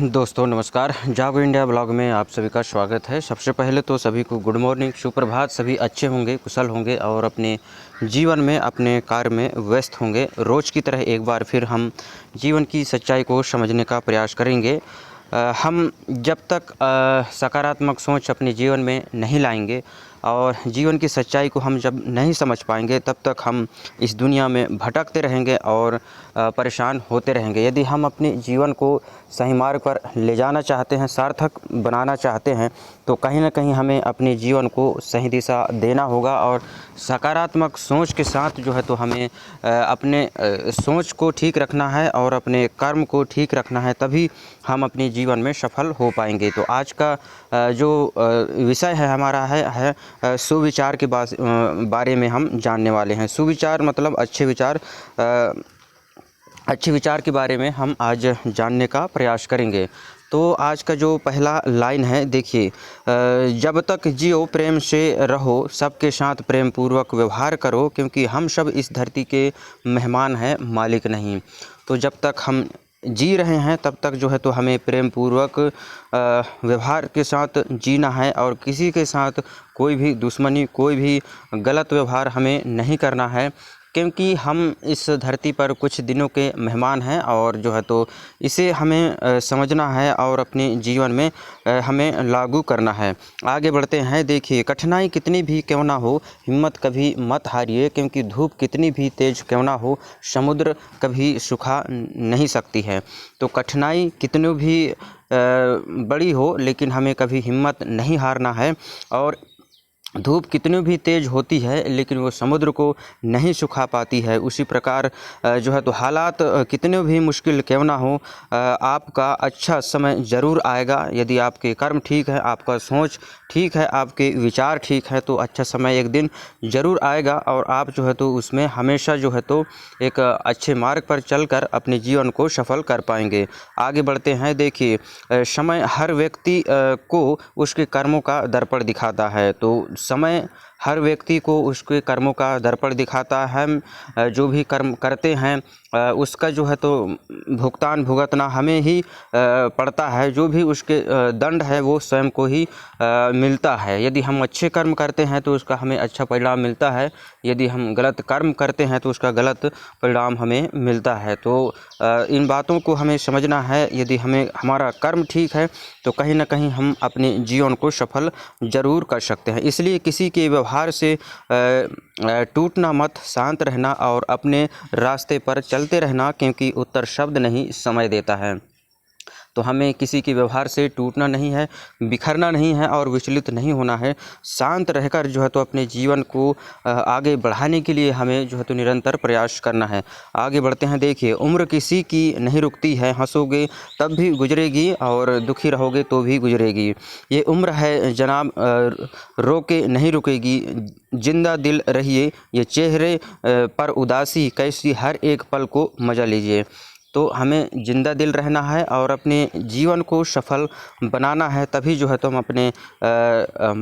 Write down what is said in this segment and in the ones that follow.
दोस्तों नमस्कार। जागो इंडिया ब्लॉग में आप सभी का स्वागत है। सबसे पहले तो सभी को गुड मॉर्निंग, सुप्रभात। सभी अच्छे होंगे, कुशल होंगे और अपने जीवन में, अपने कार्य में व्यस्त होंगे। रोज़ की तरह एक बार फिर हम जीवन की सच्चाई को समझने का प्रयास करेंगे। हम जब तक सकारात्मक सोच अपने जीवन में नहीं लाएंगे और जीवन की सच्चाई को हम जब नहीं समझ पाएंगे, तब तक हम इस दुनिया में भटकते रहेंगे और परेशान होते रहेंगे। यदि हम अपने जीवन को सही मार्ग पर ले जाना चाहते हैं, सार्थक बनाना चाहते हैं, तो कहीं ना कहीं हमें अपने जीवन को सही दिशा देना होगा और सकारात्मक सोच के साथ जो है तो हमें अपने सोच को ठीक रखना है और अपने कर्म को ठीक रखना है, तभी हम अपने जीवन में सफल हो पाएंगे। तो आज का जो विषय है हमारा है सुविचार के बारे में हम जानने वाले हैं। सुविचार मतलब अच्छे विचार। अच्छे विचार के बारे में हम आज जानने का प्रयास करेंगे। तो आज का जो पहला लाइन है, देखिए, जब तक जियो प्रेम से रहो, सबके साथ प्रेम पूर्वक व्यवहार करो, क्योंकि हम सब इस धरती के मेहमान हैं, मालिक नहीं। तो जब तक हम जी रहे हैं तब तक जो है तो हमें प्रेम पूर्वक व्यवहार के साथ जीना है और किसी के साथ कोई भी दुश्मनी, कोई भी गलत व्यवहार हमें नहीं करना है, क्योंकि हम इस धरती पर कुछ दिनों के मेहमान हैं और जो है तो इसे हमें समझना है और अपने जीवन में हमें लागू करना है। आगे बढ़ते हैं। देखिए, कठिनाई कितनी भी क्यों ना हो, हिम्मत कभी मत हारिए, क्योंकि धूप कितनी भी तेज क्यों ना हो, समुद्र कभी सुखा नहीं सकती है। तो कठिनाई कितनी भी बड़ी हो, लेकिन हमें कभी हिम्मत नहीं हारना है। और धूप कितनी भी तेज़ होती है, लेकिन वो समुद्र को नहीं सुखा पाती है। उसी प्रकार जो है तो हालात कितने भी मुश्किल क्यों ना हो, आपका अच्छा समय ज़रूर आएगा। यदि आपके कर्म ठीक है, आपका सोच ठीक है, आपके विचार ठीक है, तो अच्छा समय एक दिन ज़रूर आएगा और आप जो है तो उसमें हमेशा जो है तो एक अच्छे मार्ग पर चलकर अपने जीवन को सफल कर पाएंगे। आगे बढ़ते हैं। देखिए, समय हर व्यक्ति को उसके कर्मों का दर्पण दिखाता है। तो समय हर व्यक्ति को उसके कर्मों का दर्पण दिखाता है। हम जो भी कर्म करते हैं उसका जो है तो भुगतान भुगतना हमें ही पड़ता है। जो भी उसके दंड है वो स्वयं को ही मिलता है। यदि हम अच्छे कर्म करते हैं तो उसका हमें अच्छा परिणाम मिलता है, यदि हम गलत कर्म करते हैं तो उसका गलत परिणाम हमें मिलता है। तो इन बातों को हमें समझना है। यदि हमें हमारा कर्म ठीक है तो कहीं ना कहीं हम अपने जीवन को सफल ज़रूर कर सकते हैं। इसलिए किसी के व्यवहार से टूटना मत, शांत रहना और अपने रास्ते पर चलते रहना, क्योंकि उत्तर शब्द नहीं, समय देता है। तो हमें किसी के व्यवहार से टूटना नहीं है, बिखरना नहीं है और विचलित नहीं होना है। शांत रहकर जो है तो अपने जीवन को आगे बढ़ाने के लिए हमें जो है तो निरंतर प्रयास करना है। आगे बढ़ते हैं। देखिए, उम्र किसी की नहीं रुकती है, हंसोगे तब भी गुजरेगी और दुखी रहोगे तो भी गुजरेगी। ये उम्र है जनाब, रो के नहीं रुकेगी, जिंदा दिल रहिए। ये चेहरे पर उदासी कैसी, हर एक पल को मजा लीजिए। तो हमें जिंदा दिल रहना है और अपने जीवन को सफल बनाना है, तभी जो है तो हम अपने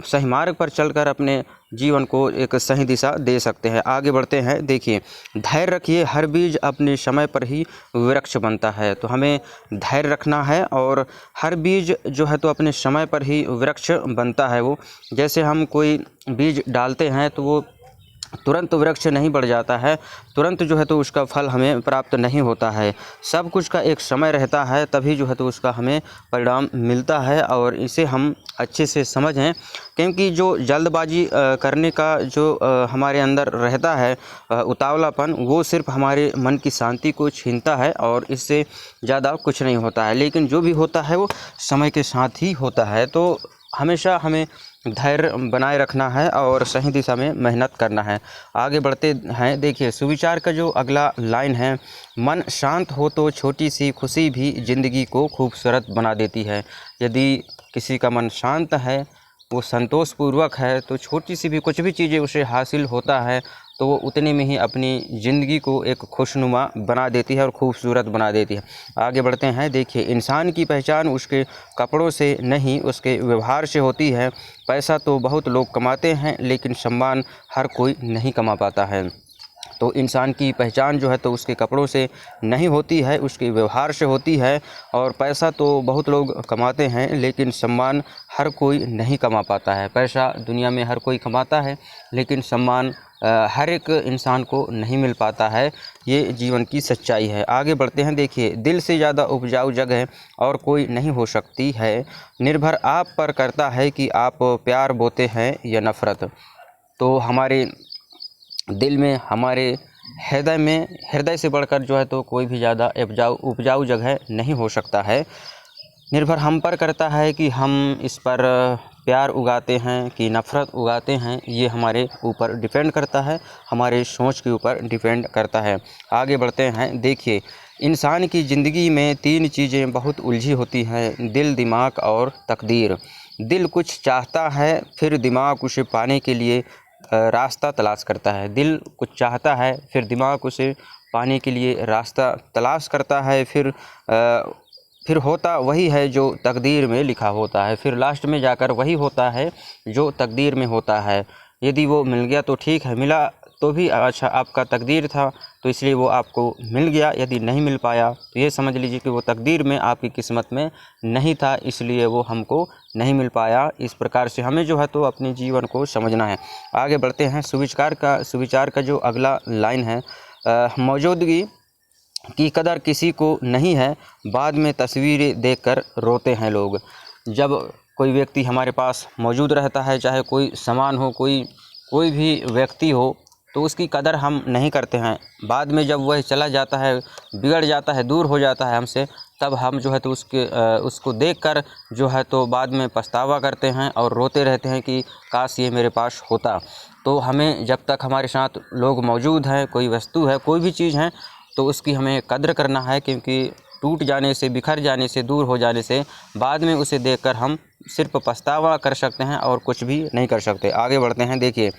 सही मार्ग पर चलकर अपने जीवन को एक सही दिशा दे सकते हैं। आगे बढ़ते हैं। देखिए, धैर्य रखिए, हर बीज अपने समय पर ही वृक्ष बनता है। तो हमें धैर्य रखना है और हर बीज जो है तो अपने समय पर ही वृक्ष बनता है। वो जैसे हम कोई बीज डालते हैं तो वो तुरंत वृक्ष नहीं बढ़ जाता है, तुरंत जो है तो उसका फल हमें प्राप्त नहीं होता है। सब कुछ का एक समय रहता है, तभी जो है तो उसका हमें परिणाम मिलता है। और इसे हम अच्छे से समझें, क्योंकि जो जल्दबाजी करने का जो हमारे अंदर रहता है उतावलापन, वो सिर्फ हमारे मन की शांति को छीनता है और इससे ज़्यादा कुछ नहीं होता है। लेकिन जो भी होता है वो समय के साथ ही होता है। तो हमेशा हमें धैर्य बनाए रखना है और सही दिशा में मेहनत करना है। आगे बढ़ते हैं। देखिए, सुविचार का जो अगला लाइन है, मन शांत हो तो छोटी सी खुशी भी ज़िंदगी को खूबसूरत बना देती है। यदि किसी का मन शांत है, वो संतोषपूर्वक है, तो छोटी सी भी कुछ भी चीज़ें उसे हासिल होता है तो वो उतने में ही अपनी ज़िंदगी को एक खुशनुमा बना देती है और खूबसूरत बना देती है। आगे बढ़ते हैं। देखिए, इंसान की पहचान उसके कपड़ों से नहीं, उसके व्यवहार से होती है। पैसा तो बहुत लोग कमाते हैं, लेकिन सम्मान हर कोई नहीं कमा पाता है। तो इंसान की पहचान जो है तो उसके कपड़ों से नहीं होती है, उसके व्यवहार से होती है। और पैसा तो बहुत लोग कमाते हैं, लेकिन सम्मान हर कोई नहीं कमा पाता है। पैसा दुनिया में हर कोई कमाता है, लेकिन सम्मान हर एक इंसान को नहीं मिल पाता है। ये जीवन की सच्चाई है। आगे बढ़ते हैं। देखिए, दिल से ज़्यादा उपजाऊ जगह और कोई नहीं हो सकती है। निर्भर आप पर करता है कि आप प्यार बोते हैं या नफ़रत। तो हमारे दिल में, हमारे हृदय से बढ़कर जो है तो कोई भी ज़्यादा उपजाऊ जगह नहीं हो सकता है। निर्भर हम पर करता है कि हम इस पर प्यार उगाते हैं कि नफ़रत उगाते हैं। ये हमारे ऊपर डिपेंड करता है, हमारे सोच के ऊपर डिपेंड करता है। आगे बढ़ते हैं। देखिए, इंसान की ज़िंदगी में 3 चीज़ें बहुत उलझी होती हैं: दिल, दिमाग और तकदीर। दिल कुछ चाहता है, फिर दिमाग उसे पाने के लिए रास्ता तलाश करता है। दिल कुछ चाहता है, फिर दिमाग उसे पाने के लिए रास्ता तलाश करता है। फिर होता वही है जो तकदीर में लिखा होता है। फिर लास्ट में जाकर वही होता है जो तकदीर में होता है। यदि वो मिल गया तो ठीक है, मिला तो भी अच्छा, आपका तकदीर था तो इसलिए वो आपको मिल गया। यदि नहीं मिल पाया तो ये समझ लीजिए कि वो तकदीर में, आपकी किस्मत में नहीं था, इसलिए वो हमको नहीं मिल पाया। इस प्रकार से हमें जो है तो अपने जीवन को समझना है। आगे बढ़ते हैं। सुविचार का जो अगला लाइन है, मौजूदगी की कदर किसी को नहीं है, बाद में तस्वीरें देखकर रोते हैं लोग। जब कोई व्यक्ति हमारे पास मौजूद रहता है, चाहे कोई सामान हो, कोई भी व्यक्ति हो, तो उसकी कदर हम नहीं करते हैं। बाद में जब वह चला जाता है, बिगड़ जाता है, दूर हो जाता है हमसे, तब हम जो है तो उसको देखकर जो है तो बाद में पछतावा करते हैं और रोते रहते हैं कि काश ये मेरे पास होता। तो हमें जब तक हमारे साथ लोग मौजूद हैं, कोई वस्तु है, कोई भी चीज़ है, तो उसकी हमें कद्र करना है, क्योंकि टूट जाने से, बिखर जाने से, दूर हो जाने से बाद में उसे देखकर हम सिर्फ पछतावा कर सकते हैं और कुछ भी नहीं कर सकते। आगे बढ़ते हैं। देखिए,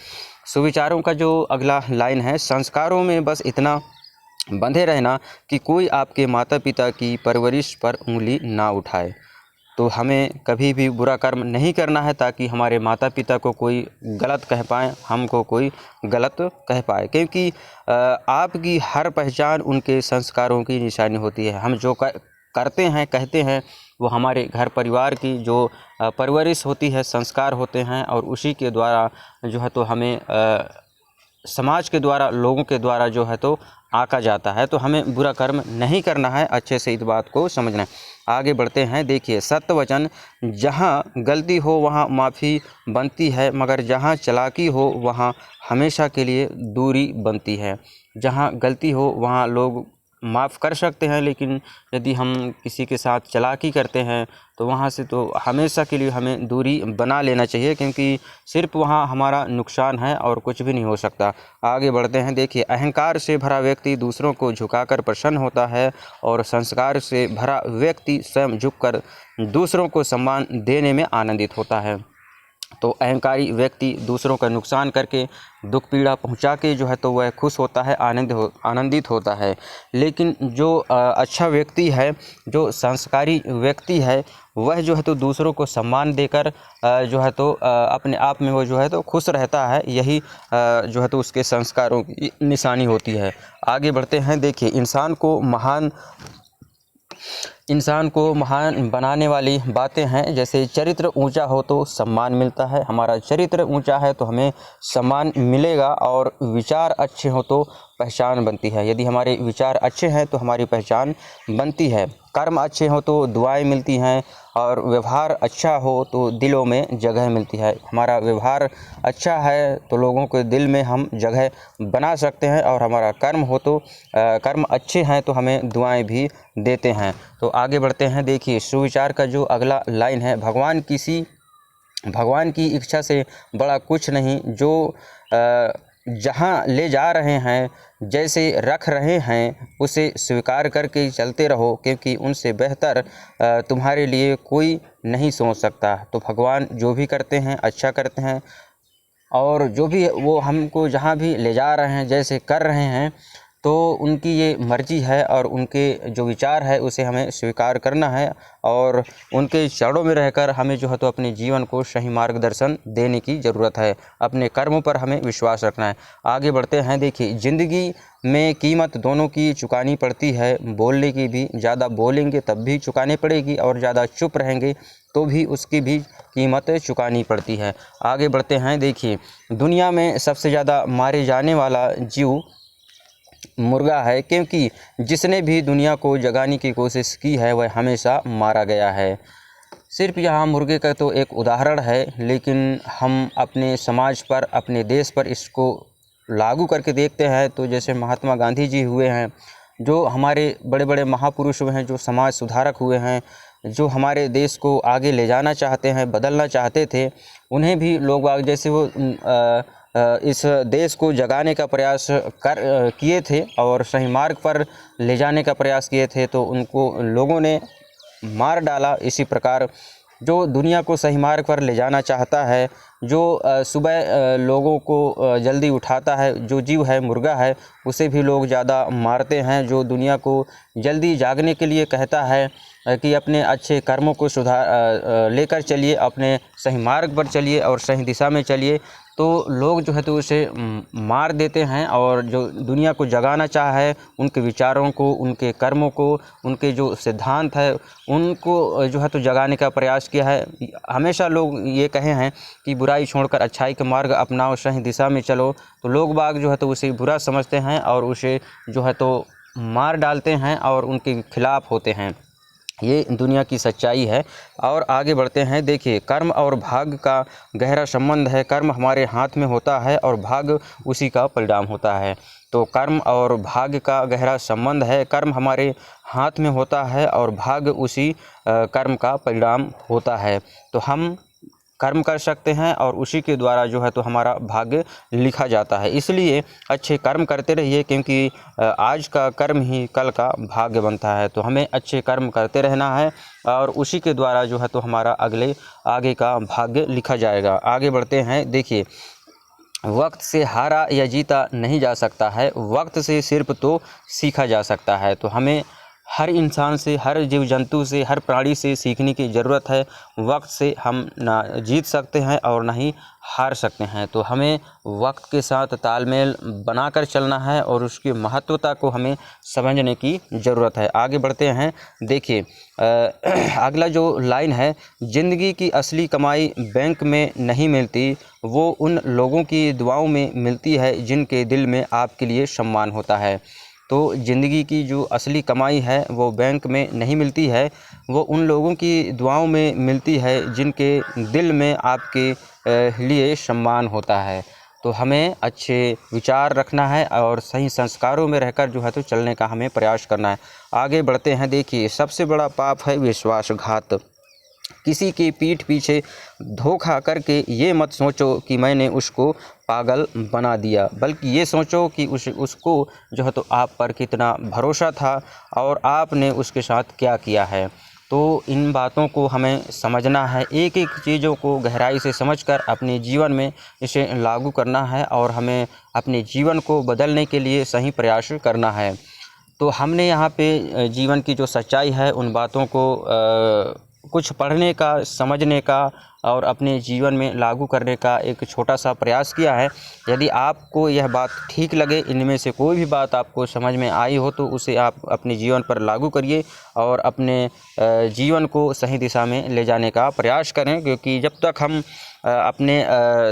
सुविचारों का जो अगला लाइन है, संस्कारों में बस इतना बंधे रहना कि कोई आपके माता पिता की परवरिश पर उंगली ना उठाए। तो हमें कभी भी बुरा कर्म नहीं करना है ताकि हमारे माता पिता को कोई गलत कह पाएँ, हमको कोई गलत कह पाए, क्योंकि आपकी हर पहचान उनके संस्कारों की निशानी होती है। हम जो करते हैं, कहते हैं, वो हमारे घर परिवार की जो परवरिश होती है, संस्कार होते हैं, और उसी के द्वारा जो है तो हमें समाज के द्वारा, लोगों के द्वारा जो है तो आका जाता है। तो हमें बुरा कर्म नहीं करना है, अच्छे से इस बात को समझना है। आगे बढ़ते हैं। देखिए, सत्य वचन, जहाँ गलती हो वहाँ माफ़ी बनती है, मगर जहाँ चालाकी हो वहाँ हमेशा के लिए दूरी बनती है। जहाँ गलती हो वहाँ लोग माफ़ कर सकते हैं, लेकिन यदि हम किसी के साथ चालाकी करते हैं तो वहाँ से तो हमेशा के लिए हमें दूरी बना लेना चाहिए, क्योंकि सिर्फ वहाँ हमारा नुकसान है और कुछ भी नहीं हो सकता। आगे बढ़ते हैं। देखिए, अहंकार से भरा व्यक्ति दूसरों को झुकाकर प्रसन्न होता है, और संस्कार से भरा व्यक्ति स्वयं झुककर दूसरों को सम्मान देने में आनंदित होता है। तो अहंकारी व्यक्ति दूसरों का नुकसान करके, दुख पीड़ा पहुंचा के जो है तो वह खुश होता है, आनंदित होता है। लेकिन जो अच्छा व्यक्ति है, जो संस्कारी व्यक्ति है, वह जो है तो दूसरों को सम्मान देकर जो है तो अपने आप में वो जो है तो खुश रहता है। यही जो है तो उसके संस्कारों की निशानी होती है। आगे बढ़ते हैं। देखिए, इंसान को महान बनाने वाली बातें हैं, जैसे चरित्र ऊंचा हो तो सम्मान मिलता है। हमारा चरित्र ऊंचा है तो हमें सम्मान मिलेगा, और विचार अच्छे हो तो पहचान बनती है। यदि हमारे विचार अच्छे हैं तो हमारी पहचान बनती है। कर्म अच्छे हो तो दुआएं मिलती हैं, और व्यवहार अच्छा हो तो दिलों में जगह मिलती है। हमारा व्यवहार अच्छा है तो लोगों के दिल में हम जगह बना सकते हैं, और हमारा कर्म हो तो कर्म अच्छे हैं तो हमें दुआएं भी देते हैं। तो आगे बढ़ते हैं। देखिए, सुविचार का जो अगला लाइन है, भगवान की इच्छा से बड़ा कुछ नहीं, जो जहाँ ले जा रहे हैं, जैसे रख रहे हैं, उसे स्वीकार करके चलते रहो, क्योंकि उनसे बेहतर तुम्हारे लिए कोई नहीं सोच सकता। तो भगवान जो भी करते हैं अच्छा करते हैं, और जो भी वो हमको जहाँ भी ले जा रहे हैं, जैसे कर रहे हैं, तो उनकी ये मर्जी है और उनके जो विचार है उसे हमें स्वीकार करना है और उनके चरणों में रहकर हमें जो है तो अपने जीवन को सही मार्गदर्शन देने की ज़रूरत है। अपने कर्मों पर हमें विश्वास रखना है। आगे बढ़ते हैं। देखिए, ज़िंदगी में कीमत दोनों की चुकानी पड़ती है। बोलने की भी, ज़्यादा बोलेंगे तब भी चुकानी पड़ेगी और ज़्यादा चुप रहेंगे तो भी उसकी भी कीमत चुकानी पड़ती है। आगे बढ़ते हैं। देखिए, दुनिया में सबसे ज़्यादा मारे जाने वाला जीव मुर्गा है, क्योंकि जिसने भी दुनिया को जगाने की कोशिश की है वह हमेशा मारा गया है। सिर्फ यहाँ मुर्गे का तो एक उदाहरण है, लेकिन हम अपने समाज पर, अपने देश पर इसको लागू करके देखते हैं तो जैसे महात्मा गांधी जी हुए हैं, जो हमारे बड़े बड़े महापुरुष हुए हैं, जो समाज सुधारक हुए हैं, जो हमारे देश को आगे ले जाना चाहते हैं, बदलना चाहते थे, उन्हें भी लोग जैसे वो इस देश को जगाने का प्रयास किए थे और सही मार्ग पर ले जाने का प्रयास किए थे, तो उनको लोगों ने मार डाला। इसी प्रकार जो दुनिया को सही मार्ग पर ले जाना चाहता है, जो सुबह लोगों को जल्दी उठाता है, जो जीव है मुर्गा है, उसे भी लोग ज़्यादा मारते हैं। जो दुनिया को जल्दी जागने के लिए कहता है कि अपने अच्छे कर्मों को लेकर चलिए, अपने सही मार्ग पर चलिए और सही दिशा में चलिए, तो लोग जो है तो उसे मार देते हैं। और जो दुनिया को जगाना चाहा है, उनके विचारों को, उनके कर्मों को, उनके जो सिद्धांत है, उनको जो है तो जगाने का प्रयास किया है। हमेशा लोग ये कहे हैं कि बुराई छोड़कर अच्छाई का मार्ग अपनाओ, सही दिशा में चलो, तो लोग बाग जो है तो उसे बुरा समझते हैं और उसे जो है तो मार डालते हैं और उनके खिलाफ होते हैं। ये दुनिया की सच्चाई है। और आगे बढ़ते हैं। देखिए, कर्म और भाग्य का गहरा संबंध है। कर्म हमारे हाथ में होता है और भाग्य उसी का परिणाम होता है। तो कर्म और भाग्य का गहरा संबंध है। कर्म हमारे हाथ में होता है और भाग्य उसी कर्म का परिणाम होता है। तो हम कर्म कर सकते हैं और उसी के द्वारा जो है तो हमारा भाग्य लिखा जाता है। इसलिए अच्छे कर्म करते रहिए, क्योंकि आज का कर्म ही कल का भाग्य बनता है। तो हमें अच्छे कर्म करते रहना है और उसी के द्वारा जो है तो हमारा आगे का भाग्य लिखा जाएगा। आगे बढ़ते हैं। देखिए, वक्त से हारा या जीता नहीं जा सकता है, वक्त से सिर्फ तो सीखा जा सकता है। तो हमें हर इंसान से, हर जीव जंतु से, हर प्राणी से सीखने की ज़रूरत है। वक्त से हम ना जीत सकते हैं और ना ही हार सकते हैं। तो हमें वक्त के साथ तालमेल बनाकर चलना है और उसकी महत्वता को हमें समझने की ज़रूरत है। आगे बढ़ते हैं। देखिए, अगला जो लाइन है, ज़िंदगी की असली कमाई बैंक में नहीं मिलती, वो उन लोगों की दुआओं में मिलती है जिनके दिल में आपके लिए सम्मान होता है। तो ज़िंदगी की जो असली कमाई है वो बैंक में नहीं मिलती है, वो उन लोगों की दुआओं में मिलती है जिनके दिल में आपके लिए सम्मान होता है। तो हमें अच्छे विचार रखना है और सही संस्कारों में रहकर जो है तो चलने का हमें प्रयास करना है। आगे बढ़ते हैं। देखिए, सबसे बड़ा पाप है विश्वासघात। किसी की पीठ पीछे धोखा करके ये मत सोचो कि मैंने उसको पागल बना दिया, बल्कि ये सोचो कि उसको जो है तो आप पर कितना भरोसा था और आपने उसके साथ क्या किया है। तो इन बातों को हमें समझना है, एक एक चीज़ों को गहराई से समझकर अपने जीवन में इसे लागू करना है और हमें अपने जीवन को बदलने के लिए सही प्रयास करना है। तो हमने यहाँ पे जीवन की जो सच्चाई है उन बातों को कुछ पढ़ने का, समझने का और अपने जीवन में लागू करने का एक छोटा सा प्रयास किया है। यदि आपको यह बात ठीक लगे, इनमें से कोई भी बात आपको समझ में आई हो, तो उसे आप अपने जीवन पर लागू करिए और अपने जीवन को सही दिशा में ले जाने का प्रयास करें। क्योंकि जब तक हम अपने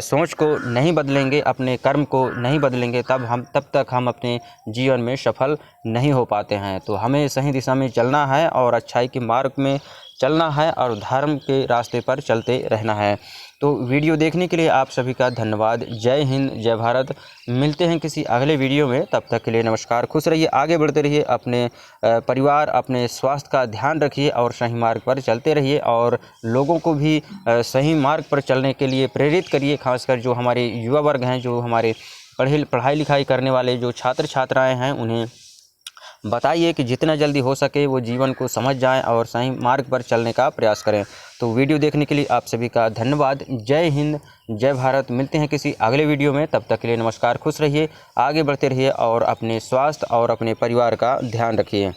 सोच को नहीं बदलेंगे, अपने कर्म को नहीं बदलेंगे, तब तक हम अपने जीवन में सफल नहीं हो पाते हैं। तो हमें सही दिशा में चलना है और अच्छाई के मार्ग में चलना है और धर्म के रास्ते पर चलते रहना है। तो वीडियो देखने के लिए आप सभी का धन्यवाद। जय हिंद, जय भारत। मिलते हैं किसी अगले वीडियो में, तब तक के लिए नमस्कार। खुश रहिए, आगे बढ़ते रहिए, अपने परिवार, अपने स्वास्थ्य का ध्यान रखिए और सही मार्ग पर चलते रहिए और लोगों को भी सही मार्ग पर चलने के लिए प्रेरित करिए। खासकर जो हमारे युवा वर्ग हैं, जो हमारे पढ़ाई लिखाई करने वाले जो छात्र छात्राएँ हैं, उन्हें बताइए कि जितना जल्दी हो सके वो जीवन को समझ जाएं और सही मार्ग पर चलने का प्रयास करें। तो वीडियो देखने के लिए आप सभी का धन्यवाद। जय हिंद, जय भारत। मिलते हैं किसी अगले वीडियो में, तब तक के लिए नमस्कार। खुश रहिए, आगे बढ़ते रहिए और अपने स्वास्थ्य और अपने परिवार का ध्यान रखिए।